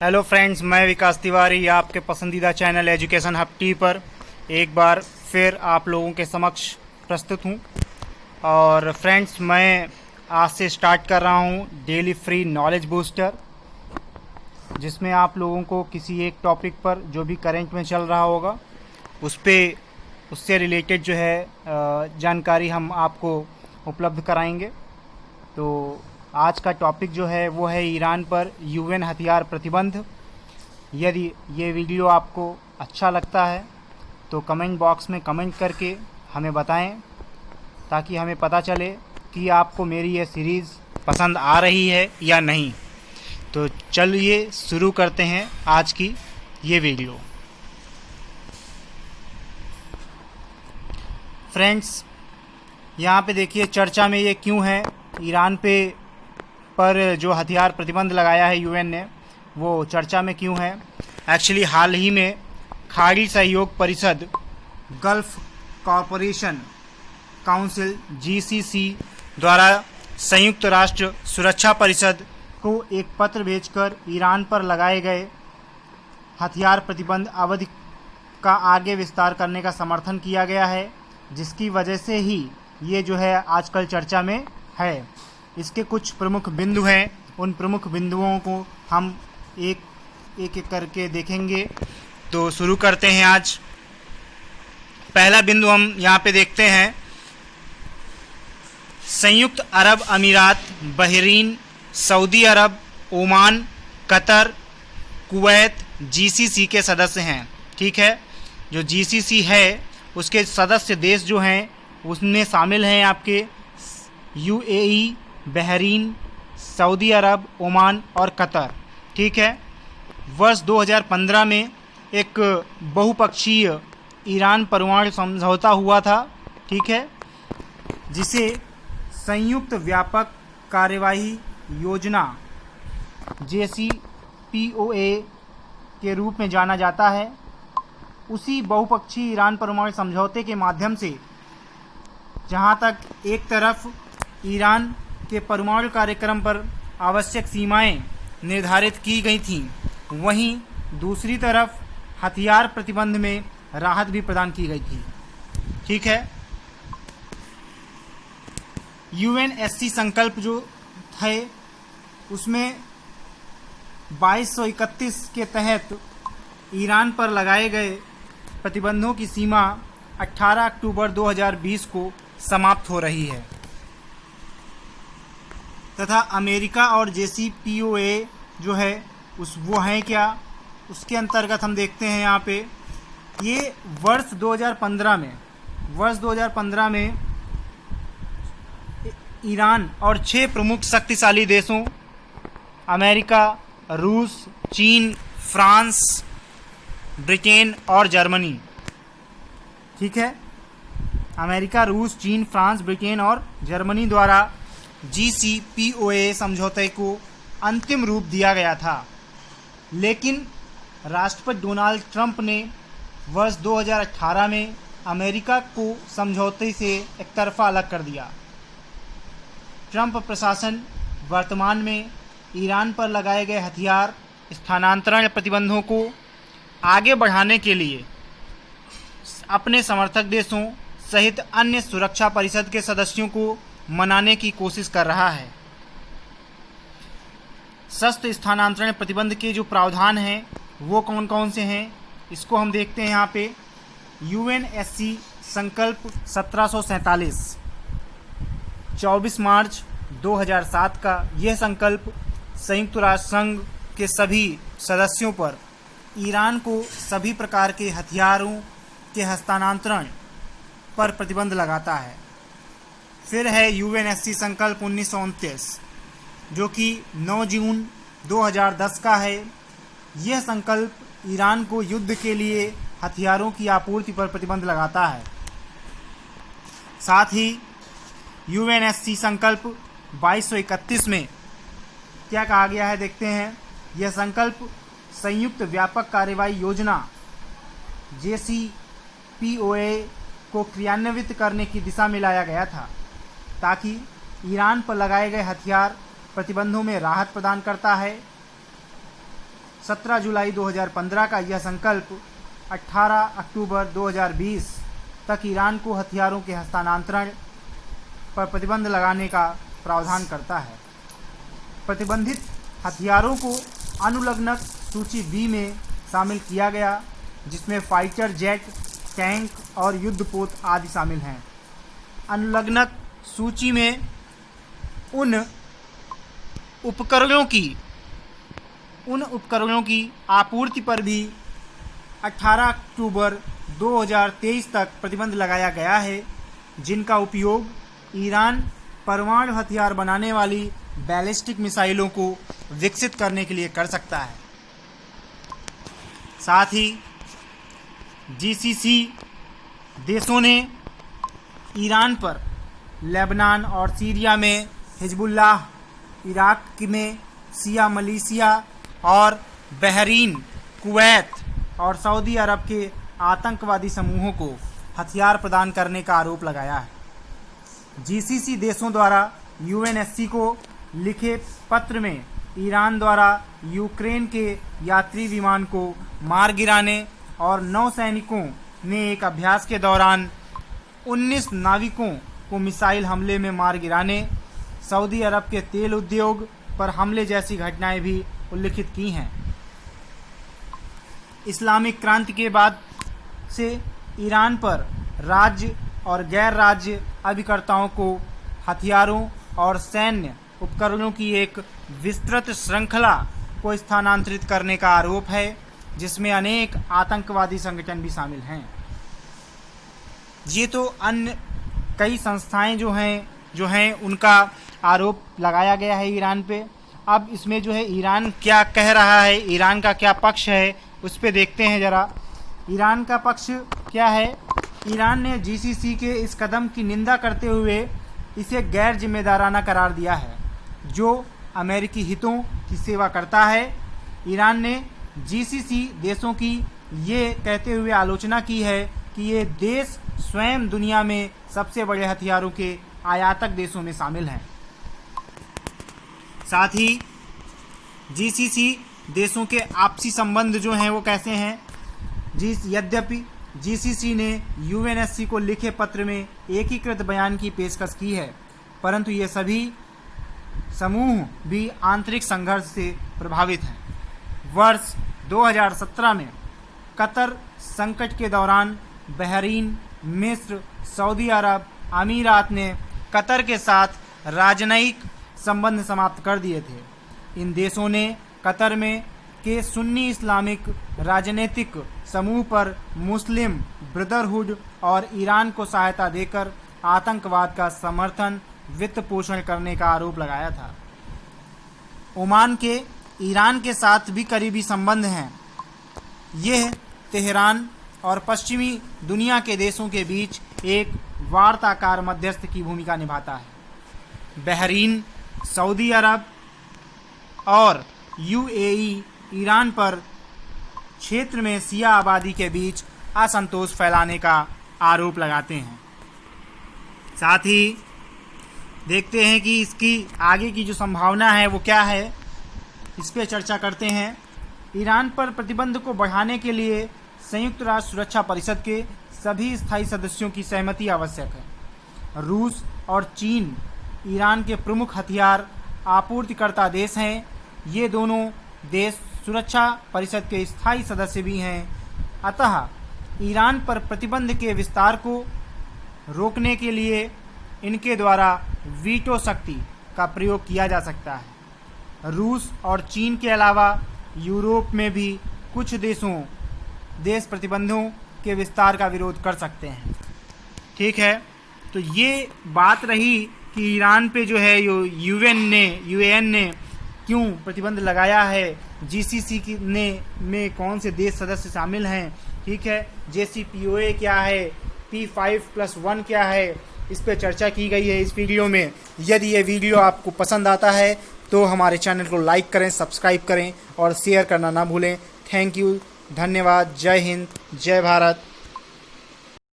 Hello friends, मैं विकास तिवारी आपके पसंदीदा चैनल एजुकेशन हब टी पर एक बार फिर आप लोगों के समक्ष प्रस्तुत हूं। और फ्रेंड्स, मैं आज से स्टार्ट कर रहा हूं डेली फ्री नॉलेज बूस्टर, जिसमें आप लोगों को किसी एक टॉपिक पर जो भी करंट में चल रहा होगा उससे रिलेटेड जो है जानकारी हम आपको उपलब्ध कराएंगे। तो आज का टॉपिक जो है वो है ईरान पर यूएन हथियार प्रतिबंध। यदि ये वीडियो आपको अच्छा लगता है तो कमेंट बॉक्स में कमेंट करके हमें बताएं, ताकि हमें पता चले कि आपको मेरी ये सीरीज़ पसंद आ रही है या नहीं। तो चलिए शुरू करते हैं आज की ये वीडियो। फ्रेंड्स, यहाँ पे देखिए चर्चा में ये क्यों है, ईरान पर जो हथियार प्रतिबंध लगाया है यूएन ने, वो चर्चा में क्यों है। एक्चुअली हाल ही में खाड़ी सहयोग परिषद, गल्फ कॉरपोरेशन काउंसिल जीसीसी द्वारा संयुक्त राष्ट्र सुरक्षा परिषद को एक पत्र भेजकर ईरान पर लगाए गए हथियार प्रतिबंध अवधि का आगे विस्तार करने का समर्थन किया गया है, जिसकी वजह से ही ये जो है आजकल चर्चा में है। इसके कुछ प्रमुख बिंदु हैं, उन प्रमुख बिंदुओं को हम एक एक करके देखेंगे। तो शुरू करते हैं आज। पहला बिंदु हम यहाँ पे देखते हैं, संयुक्त अरब अमीरात, बहरीन, सऊदी अरब, ओमान, कतर, कुवैत जीसीसी के सदस्य हैं। ठीक है, जो जीसीसी है उसके सदस्य देश जो हैं उसमें शामिल हैं आपके यूएई, बहरीन, सऊदी अरब, ओमान और कतर। ठीक है, वर्ष 2015 में एक बहुपक्षीय ईरान परमाणु समझौता हुआ था। ठीक है, जिसे संयुक्त व्यापक कार्यवाही योजना JCPOA के रूप में जाना जाता है। उसी बहुपक्षीय ईरान परमाणु समझौते के माध्यम से जहाँ तक एक तरफ ईरान के परमाणु कार्यक्रम पर आवश्यक सीमाएं निर्धारित की गई थीं, वहीं दूसरी तरफ हथियार प्रतिबंध में राहत भी प्रदान की गई थी। ठीक है, UNSC संकल्प जो है उसमें 2231 के तहत ईरान पर लगाए गए प्रतिबंधों की सीमा 18 अक्टूबर 2020 को समाप्त हो रही है, तथा अमेरिका और JCPOA जो है वो हैं क्या, उसके अंतर्गत हम देखते हैं यहाँ पे ये वर्ष 2015 में ईरान और 6 प्रमुख शक्तिशाली देशों अमेरिका, रूस, चीन, फ्रांस, ब्रिटेन और जर्मनी। ठीक है, अमेरिका, रूस, चीन, फ्रांस, ब्रिटेन और जर्मनी द्वारा JCPOA समझौते को अंतिम रूप दिया गया था। लेकिन राष्ट्रपति डोनाल्ड ट्रंप ने वर्ष 2018 में अमेरिका को समझौते से एक तरफा अलग कर दिया। ट्रंप प्रशासन वर्तमान में ईरान पर लगाए गए हथियार स्थानांतरण प्रतिबंधों को आगे बढ़ाने के लिए अपने समर्थक देशों सहित अन्य सुरक्षा परिषद के सदस्यों को मनाने की कोशिश कर रहा है। शस्त्र स्थानांतरण प्रतिबंध के जो प्रावधान हैं वो कौन कौन से हैं, इसको हम देखते हैं यहाँ पे। UNSC संकल्प 1747 24 मार्च 2007 का यह संकल्प संयुक्त राष्ट्र संघ के सभी सदस्यों पर ईरान को सभी प्रकार के हथियारों के हस्तांतरण पर प्रतिबंध लगाता है। फिर है UNSC संकल्प 1929 जो कि 9 जून 2010 का है। यह संकल्प ईरान को युद्ध के लिए हथियारों की आपूर्ति पर प्रतिबंध लगाता है। साथ ही UNSC संकल्प 2231 में क्या कहा गया है देखते हैं। यह संकल्प संयुक्त व्यापक कार्यवाही योजना JCPOA को क्रियान्वित करने की दिशा में लाया गया था, ताकि ईरान पर लगाए गए हथियार प्रतिबंधों में राहत प्रदान करता है। 17 जुलाई 2015 का यह संकल्प 18 अक्टूबर 2020 तक ईरान को हथियारों के हस्तांतरण पर प्रतिबंध लगाने का प्रावधान करता है। प्रतिबंधित हथियारों को अनुलग्नक सूची बी में शामिल किया गया, जिसमें फाइटर जेट, टैंक और युद्धपोत आदि शामिल हैं। अनुलग्नक सूची में उन उपकरणों की आपूर्ति पर भी 18 अक्टूबर 2023 तक प्रतिबंध लगाया गया है, जिनका उपयोग ईरान परमाणु हथियार बनाने वाली बैलिस्टिक मिसाइलों को विकसित करने के लिए कर सकता है। साथ ही जीसीसी देशों ने ईरान पर लेबनान और सीरिया में हिजबुल्लाह, इराक में शिया मिलिशिया और बहरीन, कुवैत और सऊदी अरब के आतंकवादी समूहों को हथियार प्रदान करने का आरोप लगाया है। जीसीसी देशों द्वारा यूएनएससी को लिखे पत्र में ईरान द्वारा यूक्रेन के यात्री विमान को मार गिराने और नौसैनिकों ने एक अभ्यास के दौरान 19 नाविकों को मिसाइल हमले में मार गिराने, सऊदी अरब के तेल उद्योग पर हमले जैसी घटनाएं भी उल्लिखित की हैं। इस्लामिक क्रांति के बाद से ईरान पर राज्य और गैर राज्य अभिकर्ताओं को हथियारों और सैन्य उपकरणों की एक विस्तृत श्रृंखला को स्थानांतरित करने का आरोप है, जिसमें अनेक आतंकवादी संगठन भी शामिल हैं। ये तो अन्य कई संस्थाएं जो हैं उनका आरोप लगाया गया है ईरान पे। अब इसमें जो है ईरान क्या कह रहा है, ईरान का क्या पक्ष है, उस पे देखते हैं ज़रा। ईरान का पक्ष क्या है? ईरान ने जीसीसी के इस कदम की निंदा करते हुए इसे गैर जिम्मेदाराना करार दिया है, जो अमेरिकी हितों की सेवा करता है। ईरान ने जीसीसी देशों की ये कहते हुए आलोचना की है कि ये देश स्वयं दुनिया में सबसे बड़े हथियारों के आयातक देशों में शामिल हैं। साथ ही जीसीसी देशों के आपसी संबंध जो हैं वो कैसे हैं? यद्यपि जीसीसी ने यूएनएससी को लिखे पत्र में एकीकृत बयान की पेशकश की है, परंतु ये सभी समूह भी आंतरिक संघर्ष से प्रभावित हैं। वर्ष 2017 में कतर संकट के दौरान बहरीन, मिस्र, सऊदी अरब, अमीरात ने कतर के साथ राजनयिक संबंध समाप्त कर दिए थे। इन देशों ने कतर में के सुन्नी इस्लामिक राजनीतिक समूह पर मुस्लिम ब्रदरहुड और ईरान को सहायता देकर आतंकवाद का समर्थन, वित्त पोषण करने का आरोप लगाया था। ओमान के ईरान के साथ भी करीबी संबंध हैं। यह तेहरान और पश्चिमी दुनिया के देशों के बीच एक वार्ताकार मध्यस्थ की भूमिका निभाता है। बहरीन, सऊदी अरब और यूएई ईरान पर क्षेत्र में शिया आबादी के बीच असंतोष फैलाने का आरोप लगाते हैं। साथ ही देखते हैं कि इसकी आगे की जो संभावना है वो क्या है, इस पर चर्चा करते हैं। ईरान पर प्रतिबंध को बढ़ाने के लिए संयुक्त राष्ट्र सुरक्षा परिषद के सभी स्थायी सदस्यों की सहमति आवश्यक है। रूस और चीन ईरान के प्रमुख हथियार आपूर्तिकर्ता देश हैं। ये दोनों देश सुरक्षा परिषद के स्थायी सदस्य भी हैं। अतः ईरान पर प्रतिबंध के विस्तार को रोकने के लिए इनके द्वारा वीटो शक्ति का प्रयोग किया जा सकता है। रूस और चीन के अलावा यूरोप में भी कुछ देश प्रतिबंधों के विस्तार का विरोध कर सकते हैं। ठीक है, तो ये बात रही कि ईरान पे जो है यूएन ने क्यों प्रतिबंध लगाया है, जीसीसी में कौन से देश सदस्य शामिल हैं। ठीक है, JCPOA क्या है, P5+1 क्या है, इस पर चर्चा की गई है इस वीडियो में। यदि ये वीडियो आपको पसंद आता है तो हमारे चैनल को लाइक करें, सब्सक्राइब करें और शेयर करना ना भूलें। थैंक यू, धन्यवाद। जय हिंद, जय भारत।